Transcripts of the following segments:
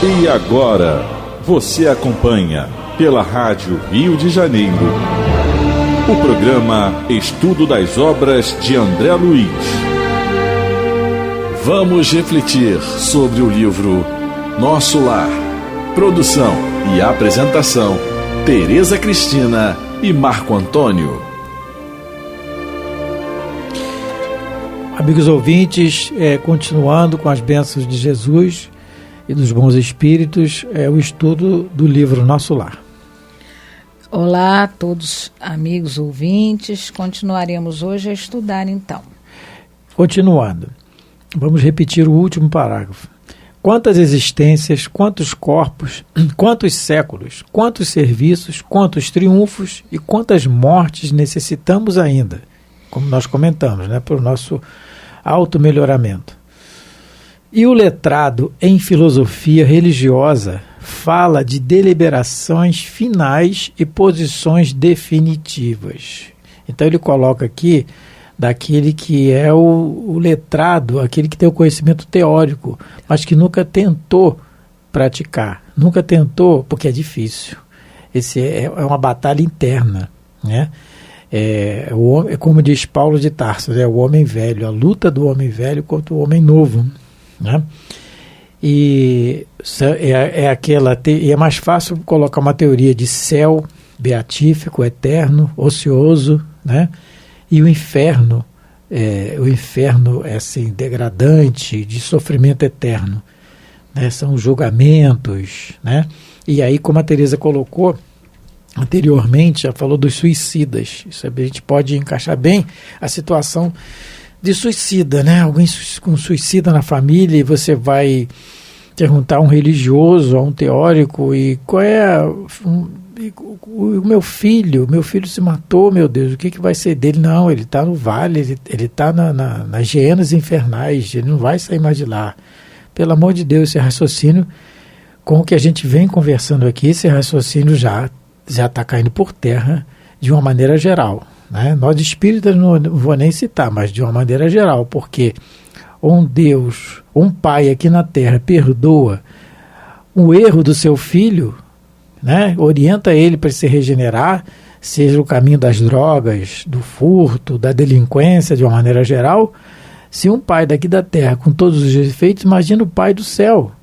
E agora, você acompanha pela Rádio Rio de Janeiro o programa Estudo das Obras de André Luiz. Vamos refletir sobre o livro Nosso Lar. Produção e apresentação, Tereza Cristina e Marco Antônio. Amigos ouvintes, continuando com as bênçãos de Jesus e dos bons espíritos, o estudo do livro Nosso Lar. Olá a todos, amigos ouvintes. Continuaremos hoje a estudar, então. Continuando, vamos repetir o último parágrafo. Quantas existências, quantos corpos, quantos séculos, quantos serviços, quantos triunfos e quantas mortes necessitamos ainda, como nós comentamos, para o nosso auto-melhoramento. E o letrado em filosofia religiosa fala de deliberações finais e posições definitivas. Então ele coloca aqui daquele que é o letrado, aquele que tem o conhecimento teórico, mas que nunca tentou praticar, nunca tentou, porque é difícil. Esse é uma batalha interna, né? É como diz Paulo de Tarso, o homem velho, a luta do homem velho contra o homem novo, né? E é mais fácil colocar uma teoria de céu beatífico, eterno, ocioso, né? E o inferno é assim, degradante, de sofrimento eterno, né? São julgamentos, né? E aí, como a Tereza colocou anteriormente, já falou dos suicidas. Isso a gente pode encaixar bem a situação de suicida, né? Alguém com suicida na família, e você vai perguntar a um religioso, a um teórico, e qual é o meu filho se matou, meu Deus, o que vai ser dele? Não, ele está no vale, ele está nas hienas infernais, ele não vai sair mais de lá. Pelo amor de Deus, esse raciocínio, com o que a gente vem conversando aqui, esse raciocínio já está caindo por terra de uma maneira geral, né? Nós espíritas não vou nem citar, mas de uma maneira geral, porque um pai aqui na terra perdoa o erro do seu filho, né? Orienta ele para se regenerar, seja o caminho das drogas, do furto, da delinquência, de uma maneira geral. Se um pai daqui da terra, com todos os efeitos, imagina o pai do céu.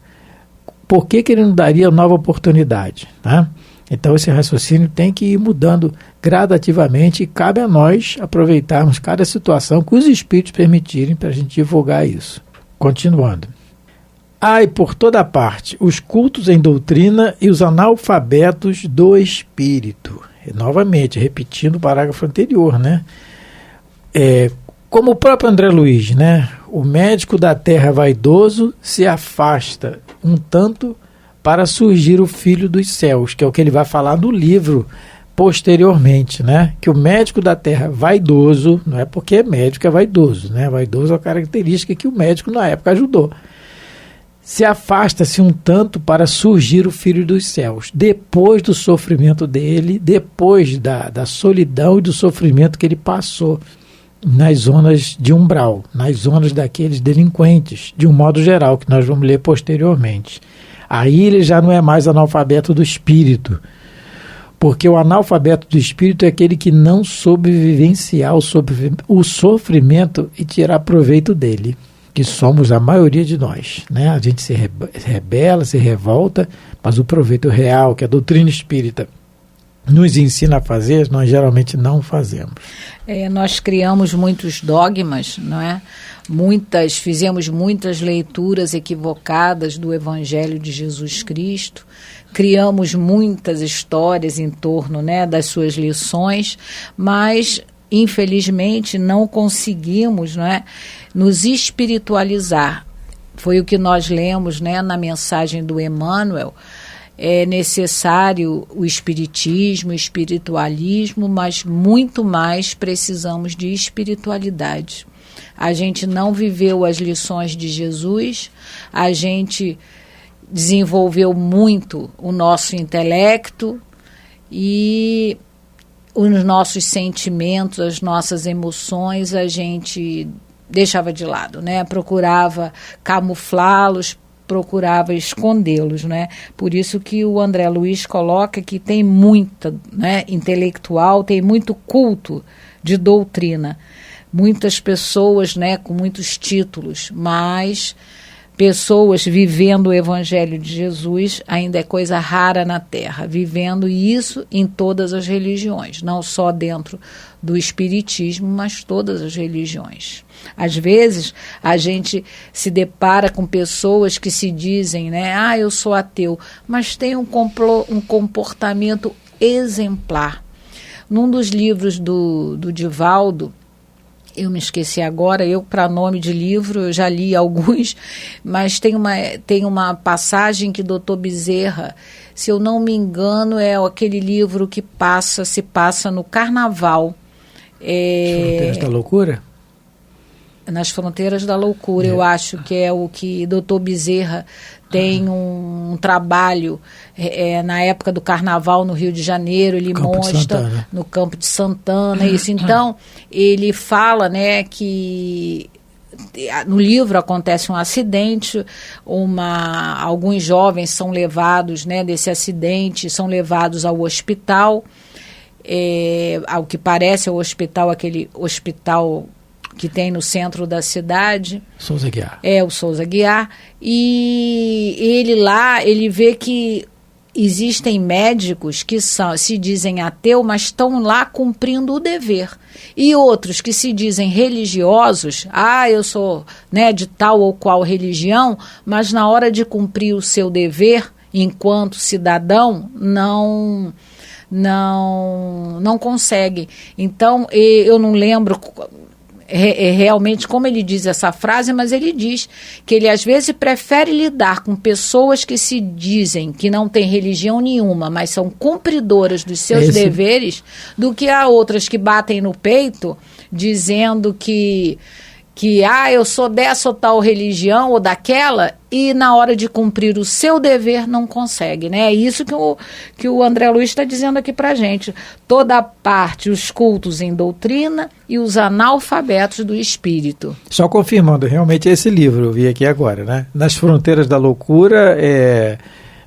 Por que ele não daria nova oportunidade, né? Então esse raciocínio tem que ir mudando gradativamente, e cabe a nós aproveitarmos cada situação que os espíritos permitirem para a gente divulgar isso. Continuando. E por toda parte, os cultos em doutrina e os analfabetos do espírito. E, novamente, repetindo o parágrafo anterior, né? Como o próprio André Luiz, né? O médico da terra vaidoso se afasta um tanto para surgir o filho dos céus, que é o que ele vai falar no livro posteriormente, né? Que o médico da terra vaidoso, não é porque médico é vaidoso, né? Vaidoso é uma característica que o médico na época ajudou. Se afasta-se um tanto para surgir o filho dos céus, depois do sofrimento dele, depois da solidão e do sofrimento que ele passou nas zonas de umbral, nas zonas daqueles delinquentes, de um modo geral, que nós vamos ler posteriormente. Aí ele já não é mais analfabeto do espírito, porque o analfabeto do espírito é aquele que não soube vivenciar o sofrimento e tirar proveito dele, que somos a maioria de nós, né? A gente se rebela, se revolta, mas o proveito real, que a doutrina espírita nos ensina a fazer, nós geralmente não fazemos. Nós criamos muitos dogmas, não é? Fizemos muitas leituras equivocadas do Evangelho de Jesus Cristo, criamos muitas histórias em torno, né, das suas lições, mas infelizmente não conseguimos, não é, nos espiritualizar. Foi o que nós lemos, né, na mensagem do Emmanuel. É necessário o espiritismo, o espiritualismo, mas muito mais precisamos de espiritualidade. A gente não viveu as lições de Jesus, a gente desenvolveu muito o nosso intelecto e os nossos sentimentos, as nossas emoções, a gente deixava de lado, né? Procurava camuflá-los procurava escondê-los, né? Por isso que o André Luiz coloca que tem muita, né, intelectual, tem muito culto de doutrina, muitas pessoas, né, com muitos títulos, mas pessoas vivendo o Evangelho de Jesus ainda é coisa rara na Terra, vivendo isso em todas as religiões, não só dentro do Espiritismo, mas todas as religiões. Às vezes a gente se depara com pessoas que se dizem, né, eu sou ateu, mas tem um comportamento exemplar. Num dos livros do Divaldo, eu me esqueci agora, para nome de livro, eu já li alguns, mas tem uma passagem que Dr. Bezerra, se eu não me engano, é aquele livro que se passa no Carnaval. Fronteiras da Loucura? Nas Fronteiras da Loucura, eu acho que é o que Dr. Bezerra tem um trabalho na época do Carnaval no Rio de Janeiro, ele mostra no Campo de Santana, isso. Então, ele fala, né, que no livro acontece um acidente, alguns jovens são levados, né, desse acidente, são levados ao hospital, ao que parece é o hospital, aquele hospital que tem no centro da cidade. Souza Aguiar. O Souza Aguiar. E ele vê que existem médicos que se dizem ateu, mas estão lá cumprindo o dever. E outros que se dizem religiosos, eu sou, né, de tal ou qual religião, mas na hora de cumprir o seu dever, enquanto cidadão, não consegue. Então, eu não lembro realmente como ele diz essa frase, mas ele diz que ele às vezes prefere lidar com pessoas que se dizem que não têm religião nenhuma, mas são cumpridoras dos seus deveres, do que a outras que batem no peito dizendo que eu sou dessa ou tal religião ou daquela, e na hora de cumprir o seu dever não consegue, né? É isso que o André Luiz está dizendo aqui pra gente. Toda a parte, os cultos em doutrina e os analfabetos do espírito. Só confirmando, realmente é esse livro, eu vi aqui agora, né? Nas Fronteiras da Loucura,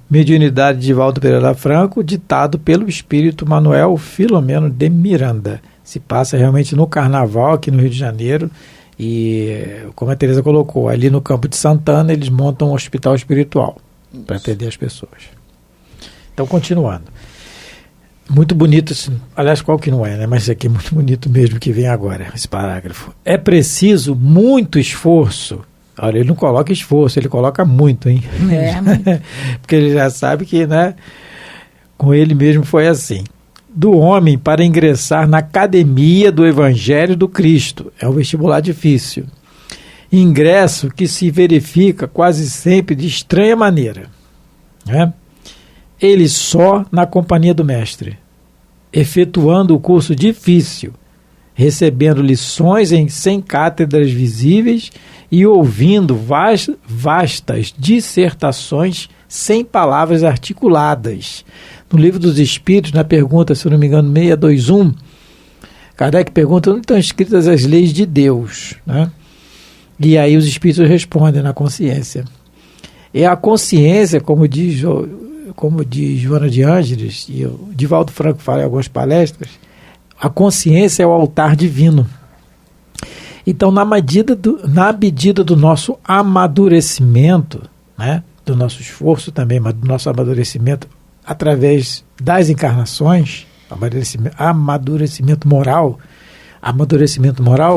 Mediunidade de Divaldo Pereira Franco, ditado pelo espírito Manuel Filomeno de Miranda. Se passa realmente no Carnaval, aqui no Rio de Janeiro. E, como a Tereza colocou, ali no Campo de Santana eles montam um hospital espiritual para atender as pessoas. Então, continuando. Muito bonito, aliás, qual que não é, né? Mas isso aqui é muito bonito mesmo que vem agora, esse parágrafo. É preciso muito esforço. Olha, ele não coloca esforço, ele coloca muito, hein? Porque ele já sabe que, né, com ele mesmo foi assim. Do homem para ingressar na Academia do Evangelho do Cristo. É um vestibular difícil. Ingresso que se verifica quase sempre de estranha maneira, né? Ele só na companhia do mestre, efetuando o curso difícil, recebendo lições em 100 cátedras visíveis e ouvindo vastas dissertações sem palavras articuladas. No Livro dos Espíritos, na pergunta, se eu não me engano, 621, Kardec pergunta onde estão escritas as leis de Deus, né? E aí os Espíritos respondem na consciência. É a consciência, como diz Joana de Ângeles, e o Divaldo Franco fala em algumas palestras, a consciência é o altar divino. Então, na medida do nosso amadurecimento, né, do nosso esforço também, mas do nosso amadurecimento através das encarnações, amadurecimento moral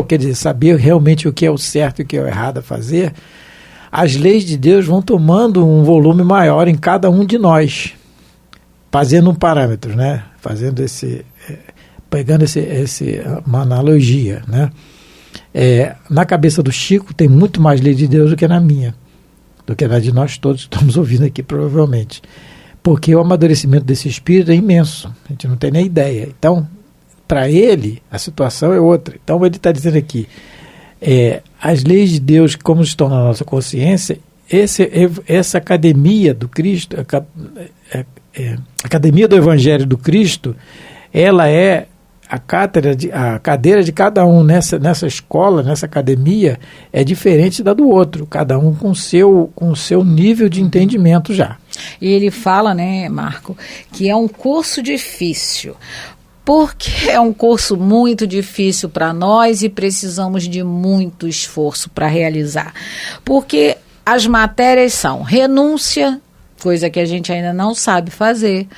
quer dizer, saber realmente o que é o certo e o que é o errado a fazer, as leis de Deus vão tomando um volume maior em cada um de nós, fazendo um parâmetro, né? Pegando uma analogia, né? Na cabeça do Chico tem muito mais lei de Deus do que na minha, do que na de nós todos que estamos ouvindo aqui, provavelmente. Porque o amadurecimento desse espírito é imenso, a gente não tem nem ideia. Então, para ele, a situação é outra. Então, ele está dizendo aqui, as leis de Deus, como estão na nossa consciência, essa Academia do Cristo, Academia do Evangelho do Cristo, ela é a cadeira de cada um nessa escola, nessa academia, é diferente da do outro, cada um com o seu nível de entendimento já. E ele fala, né, Marco, que é um curso difícil. Porque é um curso muito difícil para nós e precisamos de muito esforço para realizar. Porque as matérias são renúncia, coisa que a gente ainda não sabe fazer.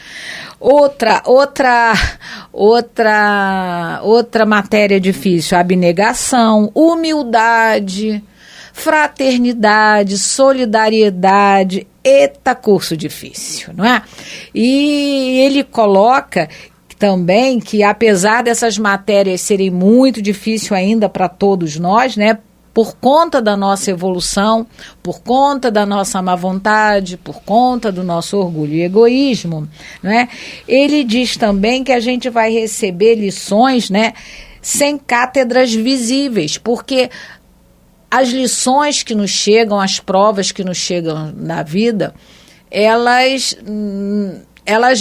Outra matéria difícil, abnegação, humildade, fraternidade, solidariedade. Eita, curso difícil, não é? E ele coloca também que, apesar dessas matérias serem muito difíceis ainda para todos nós, né? Por conta da nossa evolução, por conta da nossa má vontade, por conta do nosso orgulho e egoísmo, né? Ele diz também que a gente vai receber lições, né, sem cátedras visíveis, porque as lições que nos chegam, as provas que nos chegam na vida, elas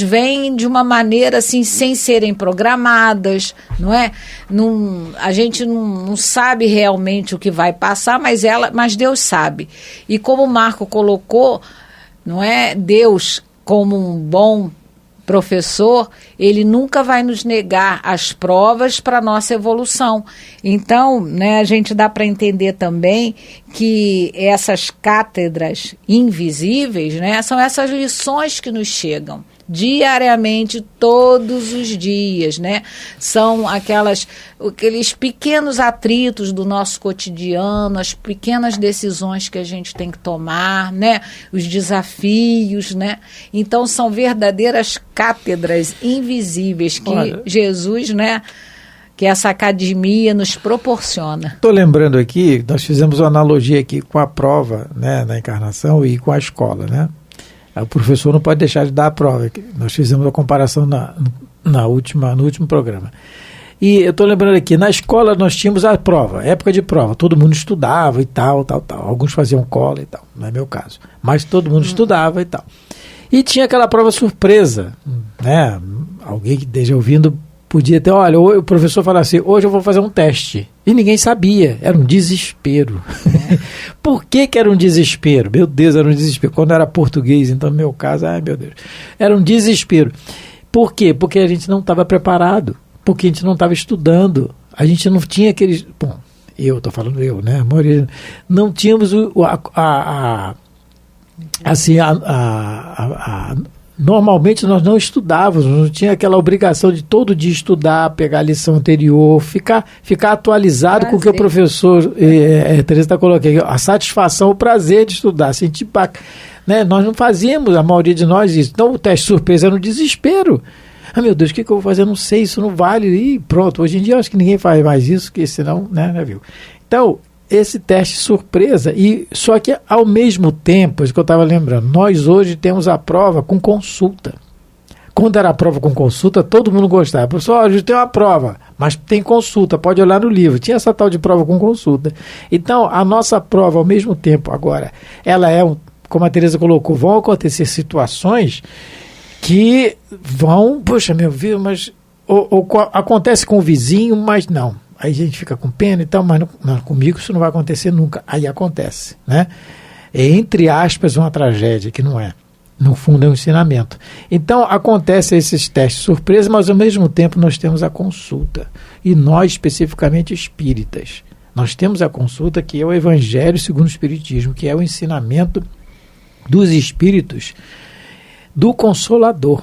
vêm de uma maneira assim, sem serem programadas, não é? A gente não sabe realmente o que vai passar, mas Deus sabe. E como o Marco colocou, não é? Deus, como um bom professor, ele nunca vai nos negar as provas para a nossa evolução. Então, né, a gente dá para entender também que essas cátedras invisíveis, né, são essas lições que nos chegam diariamente, todos os dias, né? São aqueles pequenos atritos do nosso cotidiano, as pequenas decisões que a gente tem que tomar, né? Os desafios, né? Então são verdadeiras cátedras invisíveis que Jesus, né, que essa academia nos proporciona. Estou lembrando aqui, nós fizemos uma analogia aqui com a prova, né, na encarnação e com a escola, né? O professor não pode deixar de dar a prova. Nós fizemos a comparação no último programa. E eu estou lembrando aqui, na escola nós tínhamos a prova, época de prova, todo mundo estudava e tal. Alguns faziam cola e tal, não é meu caso. Mas todo mundo estudava e tal. E tinha aquela prova surpresa, né? Alguém que esteja ouvindo podia ter, olha, o professor falava assim, hoje eu vou fazer um teste. E ninguém sabia, era um desespero. Por que era um desespero? Meu Deus, era um desespero. Quando era português, então no meu caso, ai meu Deus, era um desespero. Por quê? Porque a gente não estava preparado, porque a gente não estava estudando, a gente não tinha aqueles... Bom, eu estou falando eu, né? Não tínhamos normalmente nós não estudávamos, não tinha aquela obrigação de todo dia estudar, pegar a lição anterior, ficar atualizado com o que o professor Teresa está colocando, a satisfação, o prazer de estudar, sentir, né? Nós não fazíamos, a maioria de nós, isso. Então o teste surpresa era um desespero. Ah, meu Deus, o que eu vou fazer? Não sei, isso não vale. E pronto, hoje em dia eu acho que ninguém faz mais isso, porque senão, né, viu? Então, esse teste surpresa, e só que ao mesmo tempo, isso que eu estava lembrando, nós hoje temos a prova com consulta. Quando era a prova com consulta, todo mundo gostava. Professor, hoje tem uma prova, mas tem consulta, pode olhar no livro. Tinha essa tal de prova com consulta. Então, a nossa prova, ao mesmo tempo, agora, ela é, como a Teresa colocou, vão acontecer situações que vão, poxa, meu Deus, mas acontece com o vizinho, mas não. Aí a gente fica com pena e tal, mas não, comigo isso não vai acontecer nunca. Aí acontece, né? É, entre aspas, uma tragédia, que não é. No fundo é um ensinamento. Então acontecem esses testes surpresa, mas ao mesmo tempo nós temos a consulta. E nós, especificamente espíritas, nós temos a consulta, que é o Evangelho segundo o Espiritismo, que é o ensinamento dos espíritos do Consolador.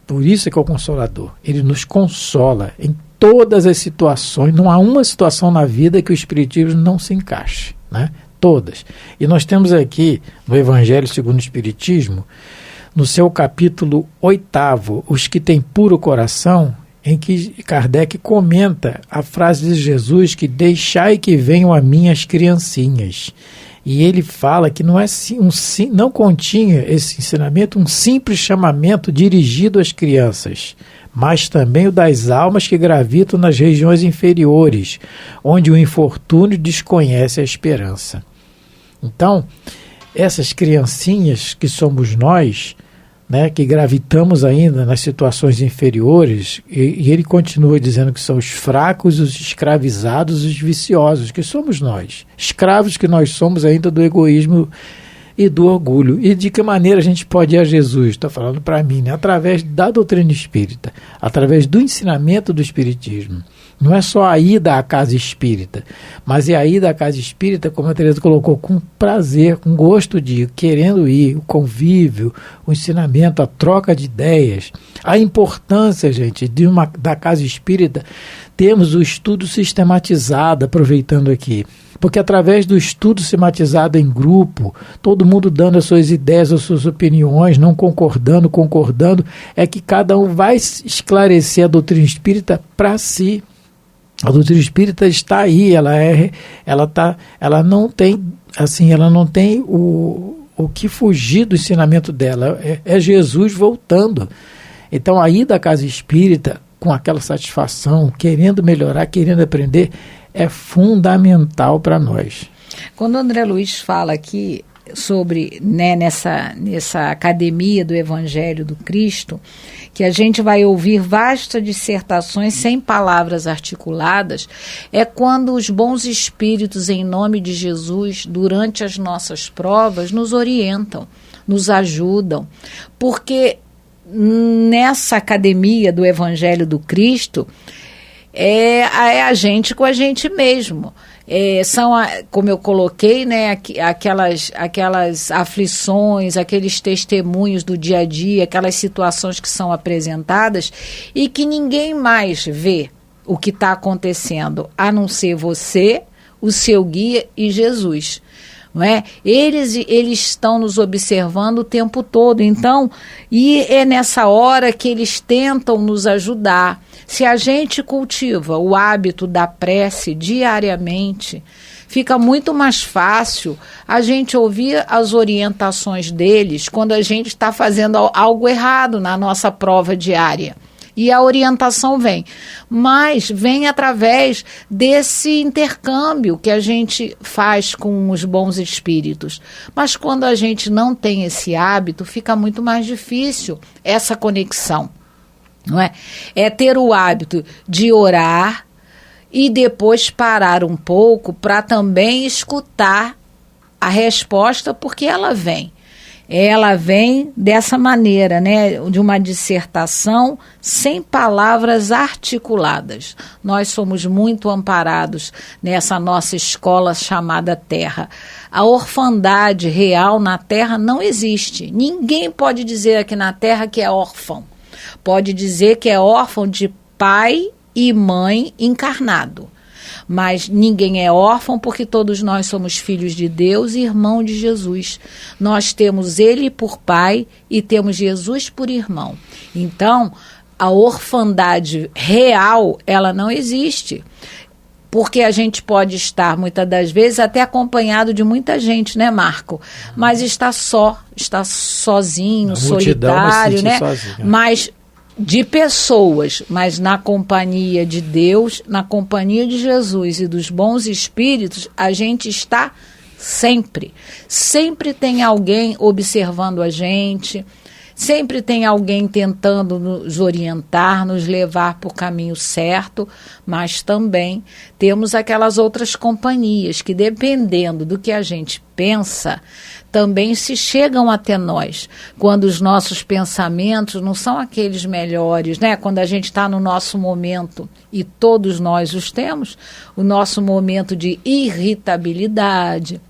Por isso é que é o Consolador. Ele nos consola em todas as situações. Não há uma situação na vida que o Espiritismo não se encaixe, né? Todas. E nós temos aqui no Evangelho segundo o Espiritismo, no seu capítulo 8º, Os que têm puro coração, em que Kardec comenta a frase de Jesus, que deixai que venham a mim as criancinhas. E ele fala que não continha esse ensinamento um simples chamamento dirigido às crianças, mas também o das almas que gravitam nas regiões inferiores, onde o infortúnio desconhece a esperança. Então, essas criancinhas que somos nós né, que gravitamos ainda nas situações inferiores, e ele continua dizendo que são os fracos, os escravizados, os viciosos, que somos nós, escravos que nós somos ainda do egoísmo e do orgulho. E de que maneira a gente pode ir a Jesus? Está falando para mim, né? Através da doutrina espírita, através do ensinamento do espiritismo. Não é só a ida à casa espírita, mas é a ida à casa espírita, como a Teresa colocou, com prazer, com gosto de ir, querendo ir, o convívio, o ensinamento, a troca de ideias, a importância, gente, da casa espírita, temos o estudo sistematizado, aproveitando aqui, porque através do estudo sistematizado em grupo, todo mundo dando as suas ideias, as suas opiniões, não concordando, é que cada um vai esclarecer a doutrina espírita para si. A doutrina espírita está aí, ela não tem o que fugir do ensinamento dela, é Jesus voltando. Então, a ida à casa espírita, com aquela satisfação, querendo melhorar, querendo aprender, é fundamental para nós. Quando o André Luiz fala aqui sobre, né, nessa academia do Evangelho do Cristo, que a gente vai ouvir vastas dissertações sem palavras articuladas, é quando os bons espíritos, em nome de Jesus, durante as nossas provas, nos orientam, nos ajudam, porque nessa academia do Evangelho do Cristo é a gente com a gente mesmo. São, como eu coloquei, né, aquelas aflições, aqueles testemunhos do dia a dia, aquelas situações que são apresentadas e que ninguém mais vê o que está acontecendo, a não ser você, o seu guia e Jesus. Não é? Eles estão nos observando o tempo todo, então, e é nessa hora que eles tentam nos ajudar. Se a gente cultiva o hábito da prece diariamente, fica muito mais fácil a gente ouvir as orientações deles quando a gente está fazendo algo errado na nossa prova diária. E a orientação vem, mas vem através desse intercâmbio que a gente faz com os bons espíritos. Mas quando a gente não tem esse hábito, fica muito mais difícil essa conexão, não é? É ter o hábito de orar e depois parar um pouco para também escutar a resposta, porque ela vem. Ela vem dessa maneira, né, de uma dissertação sem palavras articuladas. Nós somos muito amparados nessa nossa escola chamada Terra. A orfandade real na Terra não existe. Ninguém pode dizer aqui na Terra que é órfão. Pode dizer que é órfão de pai e mãe encarnado. Mas ninguém é órfão, porque todos nós somos filhos de Deus e irmão de Jesus. Nós temos Ele por pai e temos Jesus por irmão. Então, a orfandade real, ela não existe. Porque a gente pode estar, muitas das vezes, até acompanhado de muita gente, né, Marco? Mas está sozinho, solitário, né? Sozinho. Mas de pessoas, mas na companhia de Deus, na companhia de Jesus e dos bons espíritos, a gente está sempre. Sempre tem alguém observando a gente, sempre tem alguém tentando nos orientar, nos levar para o caminho certo, mas também temos aquelas outras companhias que, dependendo do que a gente pensa, também se chegam até nós, quando os nossos pensamentos não são aqueles melhores, né? Quando a gente está no nosso momento, e todos nós os temos, o nosso momento de irritabilidade,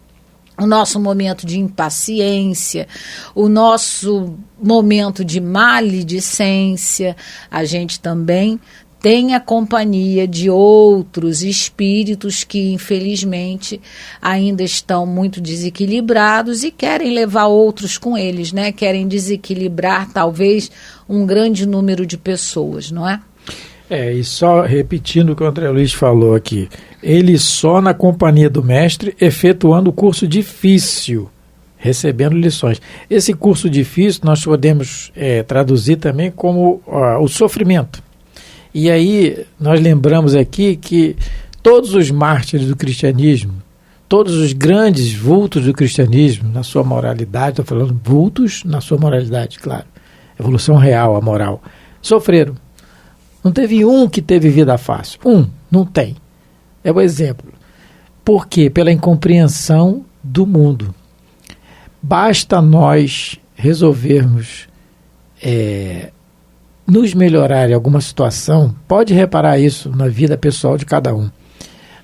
o nosso momento de impaciência, o nosso momento de maledicência, a gente também tem a companhia de outros espíritos que, infelizmente, ainda estão muito desequilibrados e querem levar outros com eles, né? Querem desequilibrar, talvez, um grande número de pessoas, não é? E só repetindo o que o André Luiz falou aqui, ele só na companhia do mestre, efetuando o curso difícil, recebendo lições. Esse curso difícil nós podemos traduzir também como o sofrimento. E aí nós lembramos aqui que todos os mártires do cristianismo, todos os grandes vultos do cristianismo, na sua moralidade, estou falando vultos na sua moralidade, claro, evolução real, a moral, sofreram. Não teve um que teve vida fácil. Não tem. É o exemplo. Por quê? Pela incompreensão do mundo. Basta nós resolvermos nos melhorar em alguma situação, pode reparar isso na vida pessoal de cada um.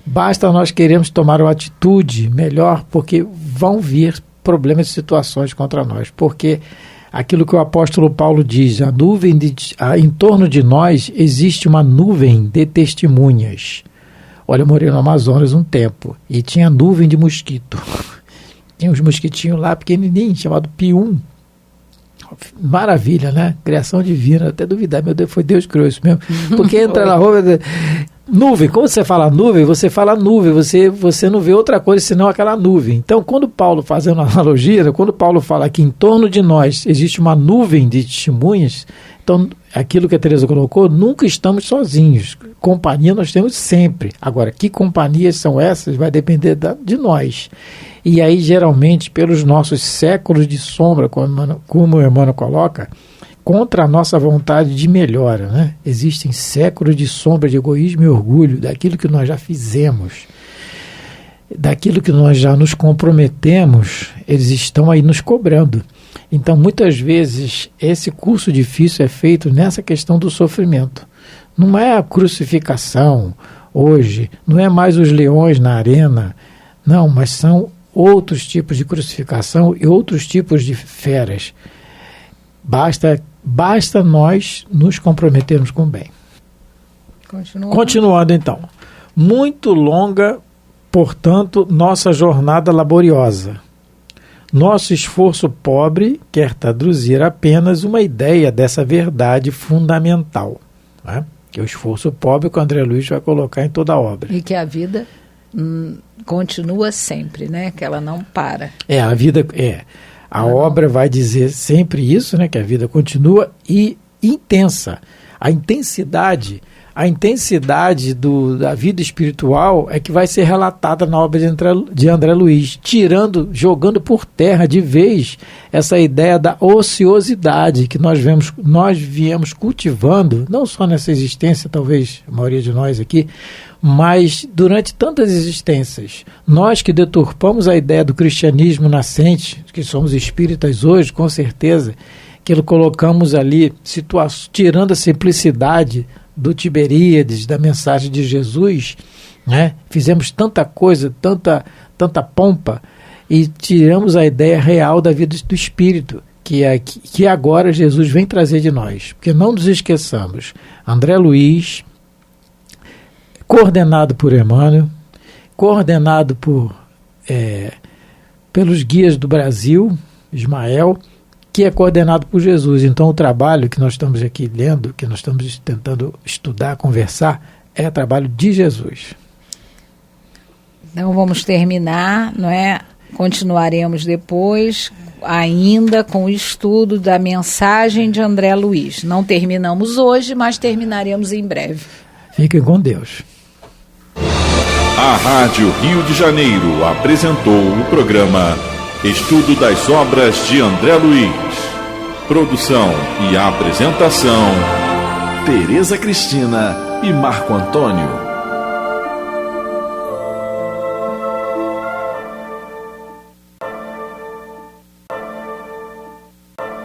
Basta nós queremos tomar uma atitude melhor, porque vão vir problemas e situações contra nós. Porque aquilo que o apóstolo Paulo diz, em torno de nós existe uma nuvem de testemunhas. Olha, eu morei no Amazonas um tempo e tinha nuvem de mosquito. Tinha uns mosquitinhos lá pequenininhos, chamado pium. Maravilha, né? Criação divina, até duvidar, meu Deus, foi Deus que criou isso mesmo. Porque entra na rua, nuvem, quando você fala nuvem, você não vê outra coisa senão aquela nuvem. Então, quando Paulo, fazendo uma analogia, quando Paulo fala que em torno de nós existe uma nuvem de testemunhas, então, aquilo que a Teresa colocou, nunca estamos sozinhos. Companhia nós temos sempre. Agora, que companhias são essas? Vai depender de nós. E aí, geralmente, pelos nossos séculos de sombra, como o Emmanuel coloca, contra a nossa vontade de melhora, né? Existem séculos de sombra, de egoísmo e orgulho, daquilo que nós já fizemos, daquilo que nós já nos comprometemos, eles estão aí nos cobrando. Então, muitas vezes, esse curso difícil é feito nessa questão do sofrimento. Não é a crucificação hoje, não é mais os leões na arena, não, mas são outros tipos de crucificação e outros tipos de feras. Basta nós nos comprometermos com o bem. Continuando então. Muito longa, portanto, nossa jornada laboriosa. Nosso esforço pobre quer traduzir apenas uma ideia dessa verdade fundamental. Né? Que é o esforço pobre que o André Luiz vai colocar em toda a obra. E que a vida continua sempre, né? Que ela não para. A vida... A obra vai dizer sempre isso, né, que a vida continua e intensa. A intensidade da vida espiritual é que vai ser relatada na obra de André Luiz, jogando por terra de vez essa ideia da ociosidade que nós viemos cultivando, não só nessa existência, talvez a maioria de nós aqui, mas durante tantas existências. Nós que deturpamos a ideia do cristianismo nascente, que somos espíritas hoje, com certeza, que colocamos ali, tirando a simplicidade do Tiberíades, da mensagem de Jesus, né? Fizemos tanta coisa, tanta pompa, e tiramos a ideia real da vida do Espírito, que agora Jesus vem trazer de nós. Porque não nos esqueçamos, André Luiz, coordenado por Emmanuel, coordenado pelos guias do Brasil, Ismael, que é coordenado por Jesus. Então, o trabalho que nós estamos aqui lendo, que nós estamos tentando estudar, conversar, é trabalho de Jesus. Então, vamos terminar, não é? Continuaremos depois, ainda com o estudo da mensagem de André Luiz. Não terminamos hoje, mas terminaremos em breve. Fiquem com Deus. A Rádio Rio de Janeiro apresentou o programa Estudo das Obras de André Luiz. Produção e apresentação, Tereza Cristina e Marco Antônio.